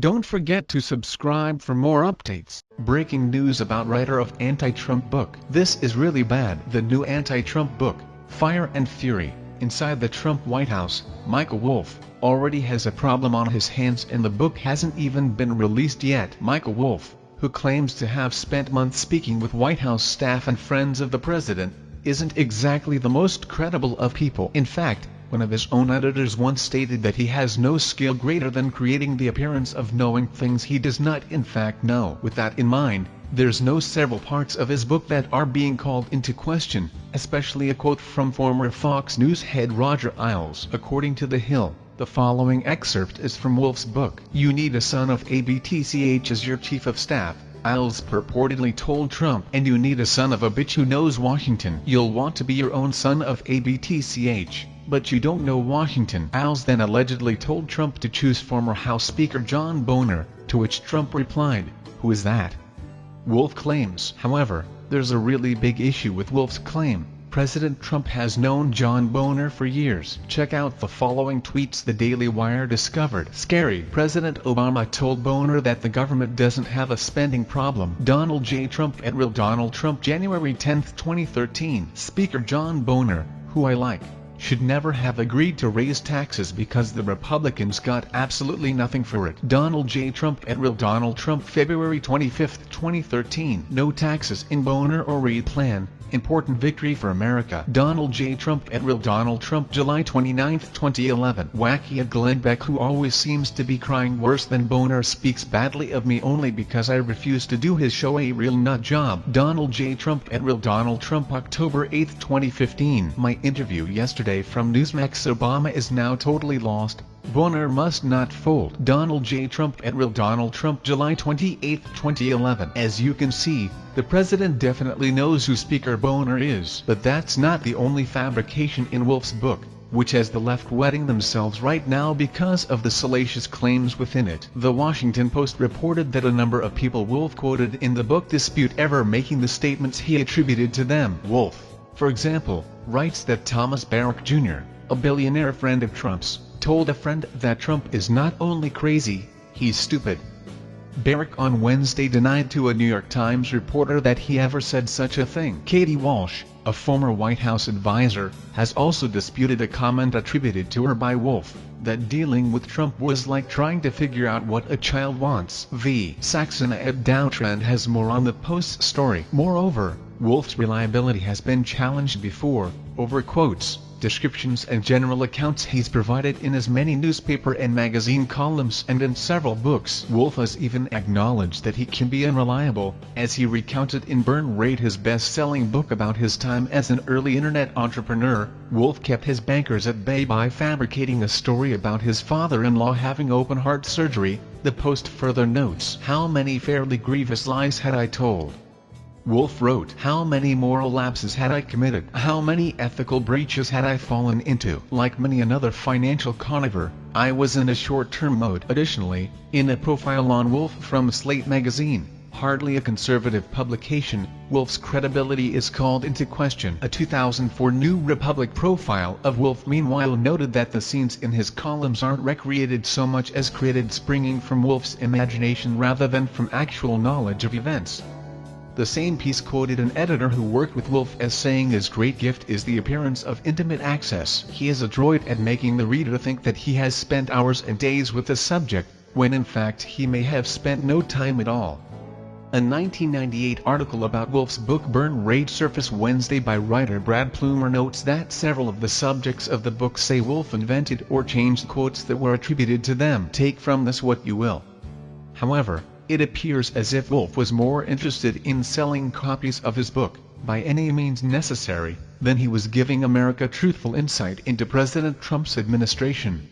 Don't forget to subscribe for more updates. Breaking news about writer of anti-Trump book. This is really bad. The new anti-Trump book, Fire and Fury, Inside the Trump White House, Michael Wolff, already has a problem on his hands and the book hasn't even been released yet. Michael Wolff, who claims to have spent months speaking with White House staff and friends of the president, isn't exactly the most credible of people. In fact, one of his own editors once stated that he has no skill greater than creating the appearance of knowing things he does not in fact know. With that in mind, there's no several parts of his book that are being called into question, especially a quote from former Fox News head Roger Ailes. According to The Hill, the following excerpt is from Wolff's book. "You need a son of ABTCH as your chief of staff," Ailes purportedly told Trump, "and you need a son of a bitch who knows Washington. You'll want to be your own son of ABTCH, but you don't know Washington." Ailes then allegedly told Trump to choose former House Speaker John Boehner, to which Trump replied, "Who is that?" Wolff claims, however, there's a really big issue with Wolff's claim. President Trump has known John Boehner for years. Check out the following tweets the Daily Wire discovered. Scary. President Obama told Boehner that the government doesn't have a spending problem. Donald J. Trump at Real Donald Trump, January 10, 2013. Speaker John Boehner, who I like, should never have agreed to raise taxes because the Republicans got absolutely nothing for it. Donald J. Trump at Real Donald Trump, February 25, 2013. No taxes in Boehner or Reid plan. Important victory for America. Donald J. Trump at Real Donald Trump, July 29, 2011. Wacky at Glenn Beck, who always seems to be crying worse than Boehner, speaks badly of me only because I refuse to do his show a real nut job. Donald J. Trump at Real Donald Trump, October 8, 2015. My interview yesterday from Newsmax. Obama is now totally lost. Boehner must not fold. Donald J. Trump at Real Donald Trump, July 28, 2011. As you can see, the president definitely knows who Speaker Boehner is. But that's not the only fabrication in Wolff's book, which has the left wetting themselves right now because of the salacious claims within it. The Washington Post reported that a number of people Wolff quoted in the book dispute ever making the statements he attributed to them. Wolff, for example, writes that Thomas Barrack Jr., a billionaire friend of Trump's, told a friend that Trump is not only crazy, he's stupid. Barrack on Wednesday denied to a New York Times reporter that he ever said such a thing. Katie Walsh, a former White House advisor, has also disputed a comment attributed to her by Wolff, that dealing with Trump was like trying to figure out what a child wants. The Saxena at Downtrend has more on the Post's story. Moreover, Wolff's reliability has been challenged before, over quotes, descriptions and general accounts he's provided in as many newspaper and magazine columns and in several books. Wolff has even acknowledged that he can be unreliable, as he recounted in Burn Rate, his best-selling book about his time as an early internet entrepreneur. Wolff kept his bankers at bay by fabricating a story about his father-in-law having open-heart surgery. The Post further notes, "How many fairly grievous lies had I told?" Wolff wrote, "How many moral lapses had I committed? How many ethical breaches had I fallen into?" Like many another financial conniver, I was in a short-term mode. Additionally, in a profile on Wolff from Slate magazine, hardly a conservative publication, Wolff's credibility is called into question. A 2004 New Republic profile of Wolff meanwhile noted that the scenes in his columns aren't recreated so much as created, springing from Wolff's imagination rather than from actual knowledge of events. The same piece quoted an editor who worked with Wolff as saying his great gift is the appearance of intimate access. He is adroit at making the reader think that he has spent hours and days with the subject, when in fact he may have spent no time at all. A 1998 article about Wolff's book Burn Rate surfaced Wednesday by writer Brad Plumer notes that several of the subjects of the book say Wolff invented or changed quotes that were attributed to them. Take from this what you will. However, it appears as if Wolff was more interested in selling copies of his book, by any means necessary, than he was giving America truthful insight into President Trump's administration.